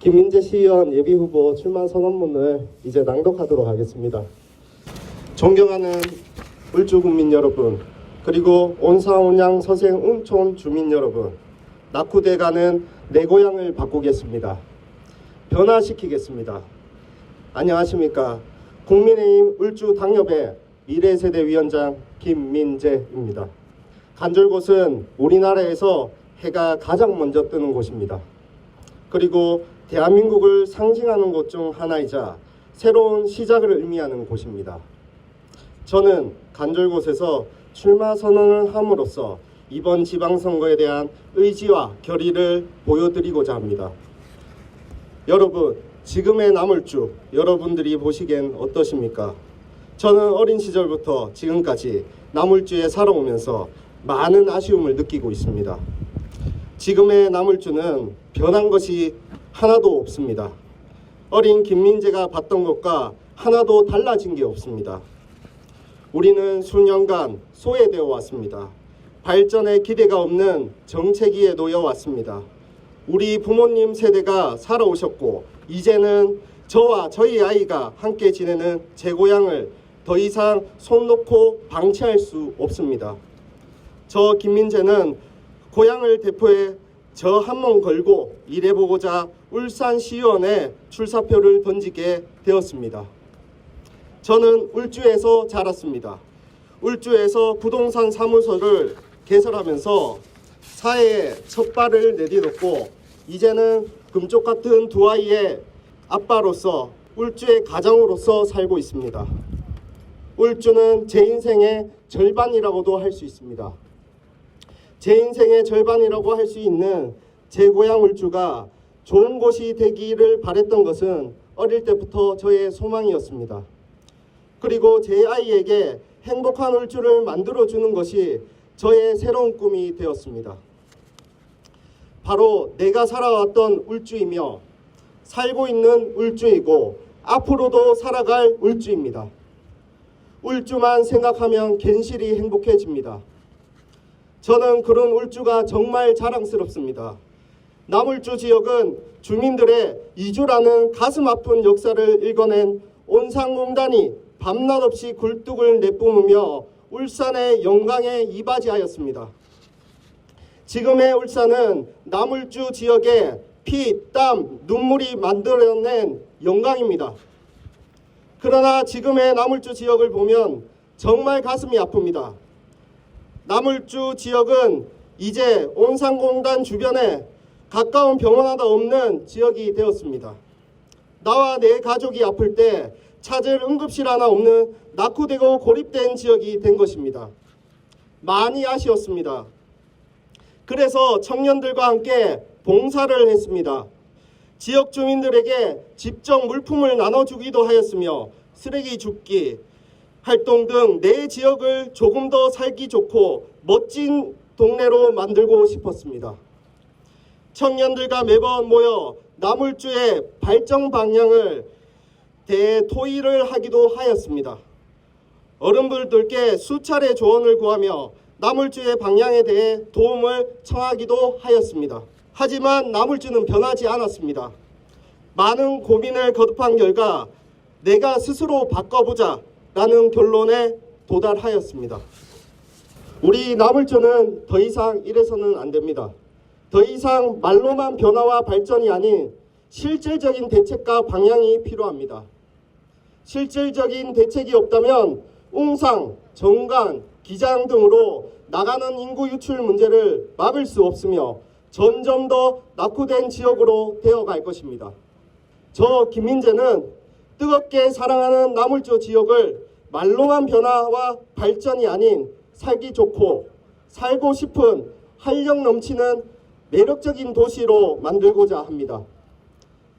김민재 시의원 예비후보 출마 선언문을 이제 낭독하도록 하겠습니다. 존경하는 울주 국민 여러분, 그리고 온사온양 서생 웅촌 주민 여러분, 낙후돼가는 내 고향을 바꾸겠습니다. 변화시키겠습니다. 안녕하십니까. 국민의힘 울주 당협의 미래세대위원장 김민재입니다. 간절곶은 우리나라에서 해가 가장 먼저 뜨는 곳입니다. 그리고 대한민국을 상징하는 곳 중 하나이자 새로운 시작을 의미하는 곳입니다. 저는 간절곶에서 출마 선언을 함으로써 이번 지방선거에 대한 의지와 결의를 보여드리고자 합니다. 여러분, 지금의 남울주 여러분들이 보시기엔 어떠십니까? 저는 어린 시절부터 지금까지 남울주에 살아오면서 많은 아쉬움을 느끼고 있습니다. 지금의 남울주는 변한 것이 하나도 없습니다. 어린 김민재가 봤던 것과 하나도 달라진 게 없습니다. 우리는 수년간 소외되어 왔습니다. 발전에 기대가 없는 정체기에 놓여 왔습니다. 우리 부모님 세대가 살아오셨고 이제는 저와 저희 아이가 함께 지내는 제 고향을 더 이상 손 놓고 방치할 수 없습니다. 저 김민재는 고향을 대표해 저 한 몸 걸고 일해보고자 울산시의원에 출사표를 던지게 되었습니다. 저는 울주에서 자랐습니다. 울주에서 부동산 사무소를 개설하면서 사회에 첫 발을 내딛었고 이제는 금쪽 같은 두 아이의 아빠로서 울주의 가장으로서 살고 있습니다. 울주는 제 인생의 절반이라고도 할 수 있습니다. 제 인생의 절반이라고 할 수 있는 제 고향 울주가 좋은 곳이 되기를 바랬던 것은 어릴 때부터 저의 소망이었습니다. 그리고 제 아이에게 행복한 울주를 만들어주는 것이 저의 새로운 꿈이 되었습니다. 바로 내가 살아왔던 울주이며 살고 있는 울주이고 앞으로도 살아갈 울주입니다. 울주만 생각하면 괜시리 행복해집니다. 저는 그런 울주가 정말 자랑스럽습니다. 남울주 지역은 주민들의 이주라는 가슴 아픈 역사를 읽어낸 온상공단이 밤낮 없이 굴뚝을 내뿜으며 울산의 영광에 이바지하였습니다. 지금의 울산은 남울주 지역의 피, 땀, 눈물이 만들어낸 영광입니다. 그러나 지금의 남울주 지역을 보면 정말 가슴이 아픕니다. 남울주 지역은 이제 온상공단 주변에 가까운 병원 하나 없는 지역이 되었습니다. 나와 내 가족이 아플 때 찾을 응급실 하나 없는 낙후되고 고립된 지역이 된 것입니다. 많이 아쉬웠습니다. 그래서 청년들과 함께 봉사를 했습니다. 지역 주민들에게 직접 물품을 나눠주기도 하였으며 쓰레기 줍기 활동 등 내 지역을 조금 더 살기 좋고 멋진 동네로 만들고 싶었습니다. 청년들과 매번 모여 남울주의 발전 방향을 대토의를 하기도 하였습니다. 어른들께 수차례 조언을 구하며 남울주의 방향에 대해 도움을 청하기도 하였습니다. 하지만 남울주는 변하지 않았습니다. 많은 고민을 거듭한 결과 내가 스스로 바꿔보자 라는 결론에 도달하였습니다. 우리 남울주는 더 이상 이래서는 안 됩니다. 더 이상 말로만 변화와 발전이 아닌 실질적인 대책과 방향이 필요합니다. 실질적인 대책이 없다면 웅상, 정관, 기장 등으로 나가는 인구 유출 문제를 막을 수 없으며 점점 더 낙후된 지역으로 되어갈 것입니다. 저 김민재는 뜨겁게 사랑하는 남울주 지역을 말로만 변화와 발전이 아닌 살기 좋고 살고 싶은 활력 넘치는 매력적인 도시로 만들고자 합니다.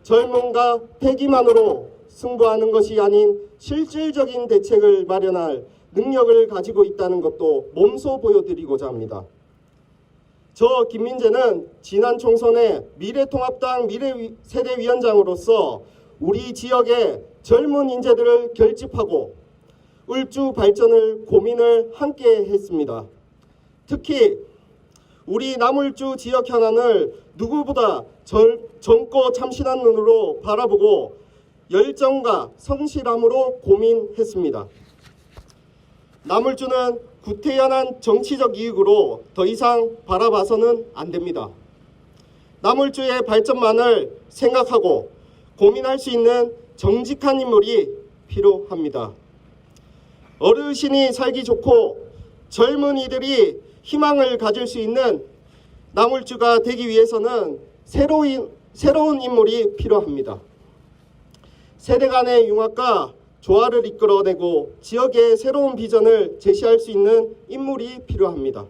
젊음과 패기만으로 승부하는 것이 아닌 실질적인 대책을 마련할 능력을 가지고 있다는 것도 몸소 보여드리고자 합니다. 저 김민재는 지난 총선에 미래통합당 미래세대위원장으로서 우리 지역의 젊은 인재들을 결집하고 울주 발전을 고민을 함께 했습니다. 특히 우리 남울주 지역 현안을 누구보다 젊고 참신한 눈으로 바라보고 열정과 성실함으로 고민했습니다. 남울주는 구태연한 정치적 이익으로 더 이상 바라봐서는 안 됩니다. 남울주의 발전만을 생각하고 고민할 수 있는 정직한 인물이 필요합니다. 어르신이 살기 좋고 젊은이들이 희망을 가질 수 있는 남울주가 되기 위해서는 새로운 인물이 필요합니다. 세대 간의 융합과 조화를 이끌어내고 지역의 새로운 비전을 제시할 수 있는 인물이 필요합니다.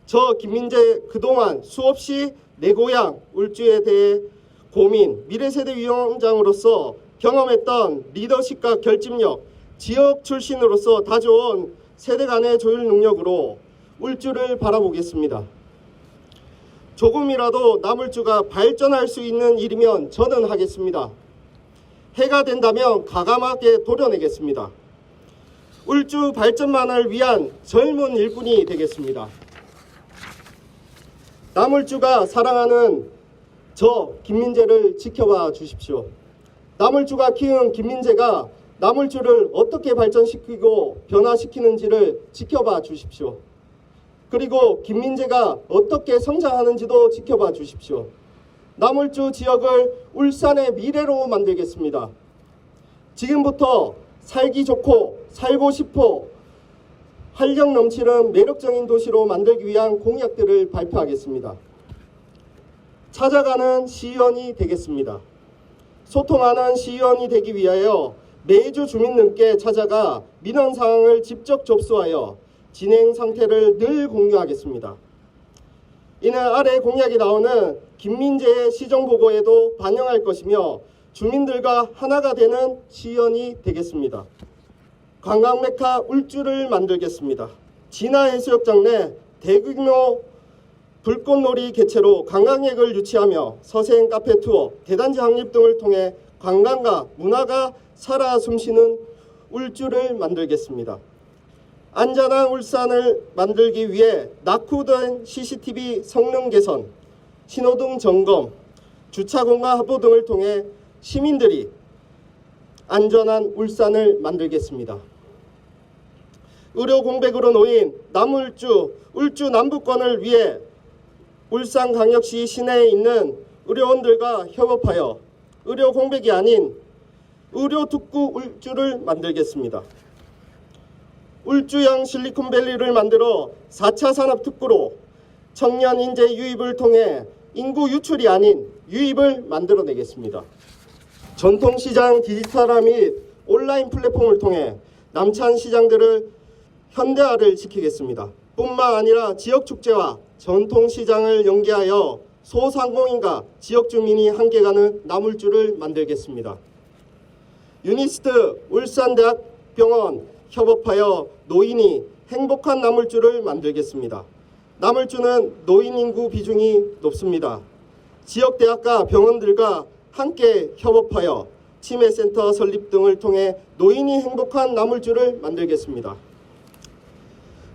저 김민재 그동안 수없이 내 고향 울주에 대해 고민, 미래세대위원장으로서 경험했던 리더십과 결집력, 지역 출신으로서 다져온 세대 간의 조율 능력으로 울주를 바라보겠습니다. 조금이라도 남울주가 발전할 수 있는 일이면 저는 하겠습니다. 해가 된다면 과감하게 도려내겠습니다. 울주 발전만을 위한 젊은 일꾼이 되겠습니다. 남울주가 사랑하는 저 김민재를 지켜봐 주십시오. 남울주가 키운 김민재가 남울주를 어떻게 발전시키고 변화시키는지를 지켜봐 주십시오. 그리고 김민재가 어떻게 성장하는지도 지켜봐 주십시오. 남울주 지역을 울산의 미래로 만들겠습니다. 지금부터 살기 좋고 살고 싶어 활력 넘치는 매력적인 도시로 만들기 위한 공약들을 발표하겠습니다. 찾아가는 시의원이 되겠습니다. 소통하는 시의원이 되기 위하여 매주 주민들께 찾아가 민원 사항을 직접 접수하여 진행 상태를 늘 공유하겠습니다. 이는 아래 공약이 나오는 김민재의 시정보고에도 반영할 것이며 주민들과 하나가 되는 시의원이 되겠습니다. 관광메카 울주를 만들겠습니다. 진화해수욕장 내 대규모 불꽃놀이 개최로 관광객을 유치하며 서생 카페 투어, 대단지 확립 등을 통해 관광과 문화가 살아 숨쉬는 울주를 만들겠습니다. 안전한 울산을 만들기 위해 낙후된 CCTV 성능 개선, 신호등 점검, 주차공간 확보 등을 통해 시민들이 안전한 울산을 만들겠습니다. 의료 공백으로 놓인 남울주, 울주 남부권을 위해 울산광역시 시내에 있는 의료원들과 협업하여 의료 공백이 아닌 의료 특구 울주를 만들겠습니다. 울주형 실리콘밸리를 만들어 4차 산업특구로 청년 인재 유입을 통해 인구 유출이 아닌 유입을 만들어내겠습니다. 전통시장 디지털화 및 온라인 플랫폼을 통해 남천 시장들을 현대화를 시키겠습니다. 뿐만 아니라 지역축제와 전통시장을 연계하여 소상공인과 지역주민이 함께 가는 남울주를 만들겠습니다. 유니스트 울산대학병원 협업하여 노인이 행복한 남울주를 만들겠습니다. 남울주는 노인 인구 비중이 높습니다. 지역대학과 병원들과 함께 협업하여 치매센터 설립 등을 통해 노인이 행복한 남울주를 만들겠습니다.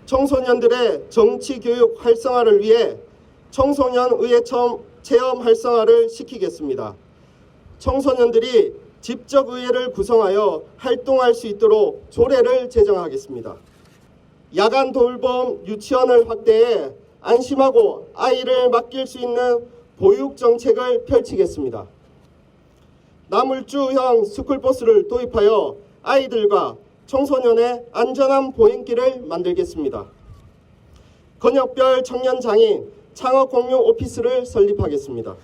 청소년들의 정치교육 활성화를 위해 청소년 의회 체험 활성화를 시키겠습니다. 청소년들이 직접 의회를 구성하여 활동할 수 있도록 조례를 제정하겠습니다. 야간 돌봄 유치원을 확대해 안심하고 아이를 맡길 수 있는 보육 정책을 펼치겠습니다. 남울주형 스쿨버스를 도입하여 아이들과 청소년의 안전한 보행길을 만들겠습니다. 권역별 청년장애인 창업공유 오피스를 설립하겠습니다.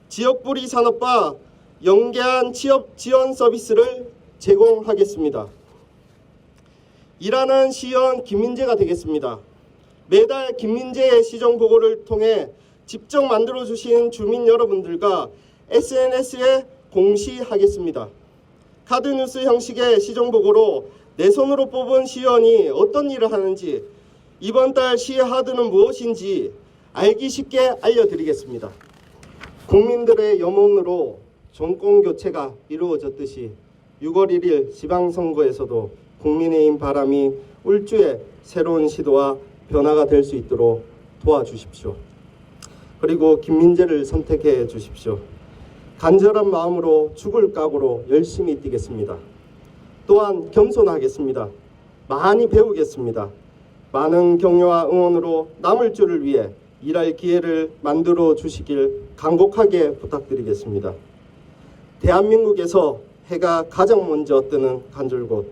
지역부리 산업과 연계한 취업 지원 서비스를 제공하겠습니다. 일하는 시의원 김민재가 되겠습니다. 매달 김민재의 시정보고를 통해 직접 만들어주신 주민 여러분들과 SNS에 공시하겠습니다. 카드뉴스 형식의 시정보고로 내 손으로 뽑은 시의원이 어떤 일을 하는지, 이번 달 시의 하드는 무엇인지 알기 쉽게 알려드리겠습니다. 국민들의 염원으로 정권 교체가 이루어졌듯이 6월 1일 지방선거에서도 국민의힘 바람이 울주의 새로운 시도와 변화가 될 수 있도록 도와주십시오. 그리고 김민재를 선택해 주십시오. 간절한 마음으로 죽을 각오로 열심히 뛰겠습니다. 또한 겸손하겠습니다. 많이 배우겠습니다. 많은 격려와 응원으로 남을 줄을 위해 일할 기회를 만들어 주시길 간곡하게 부탁드리겠습니다. 대한민국에서 해가 가장 먼저 뜨는 간절곶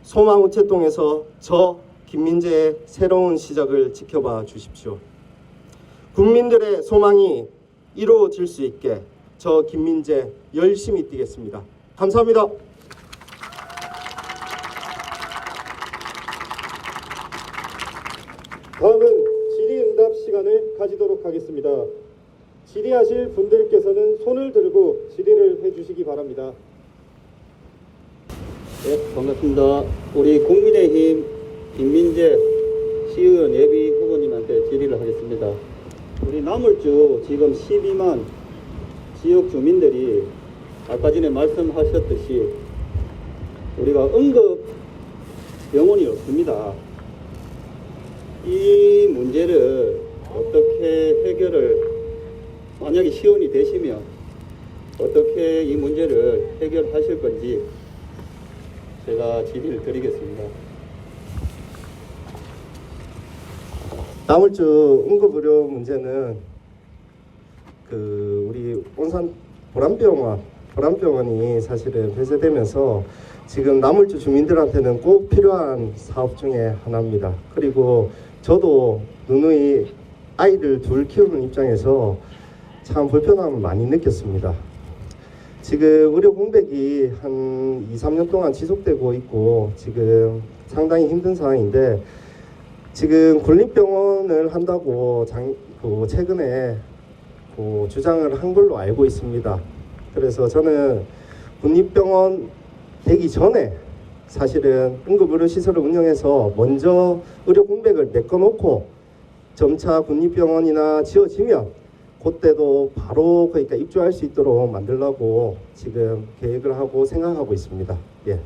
소망우체통에서 저 김민재의 새로운 시작을 지켜봐 주십시오. 국민들의 소망이 이루어질 수 있게 저 김민재 열심히 뛰겠습니다. 감사합니다. 다음은 질의응답 시간을 가지도록 하겠습니다. 질의하실 분들께서는 손을 들고 질의를 해주시기 바랍니다. 네, 반갑습니다. 우리 국민의힘 김민재 시의원 예비 후보님한테 질의를 하겠습니다. 우리 나물주 지금 12만 지역 주민들이 아까 전에 말씀하셨듯이 우리가 응급 병원이 없습니다. 이 문제를 어떻게 해결을 만약에 시의원이 되시면 어떻게 이 문제를 해결하실 건지 제가 질의를 드리겠습니다. 나물주 응급의료 문제는 우리 온산 보람병원이 사실은 폐쇄되면서 지금 나물주 주민들한테는 꼭 필요한 사업 중에 하나입니다. 그리고 저도 누누이 아이를 둘 키우는 입장에서 참 불편함을 많이 느꼈습니다. 지금 의료 공백이 한 2-3년 동안 지속되고 있고 지금 상당히 힘든 상황인데 지금 군립병원을 한다고 최근에 주장을 한 걸로 알고 있습니다. 그래서 저는 군립병원 되기 전에 사실은 응급의료시설을 운영해서 먼저 의료 공백을 메꿔놓고 점차 군립병원이나 지어지면 그때도 바로 그러니까 입주할 수 있도록 만들려고 지금 계획을 하고 생각하고 있습니다. 예.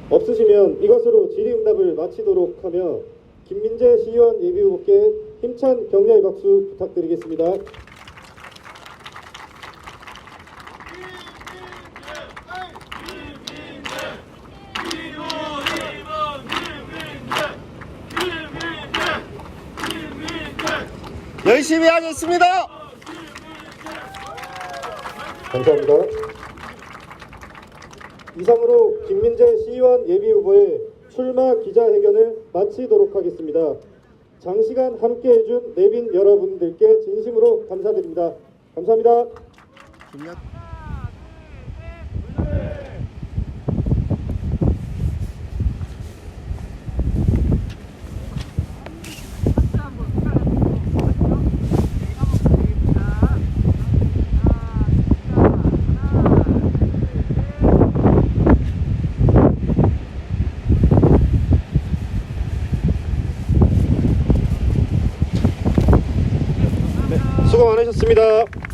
없으시면 이것으로 질의응답을 마치도록 하며 김민재 시의원 예비후보께 힘찬 격려의 박수 부탁드리겠습니다. 열심히 하겠습니다. 감사합니다. 이상으로 김민재 시의원 예비후보의 출마 기자회견을 마치도록 하겠습니다. 장시간 함께해준 내빈 여러분들께 진심으로 감사드립니다. 감사합니다. 수고 많으셨습니다.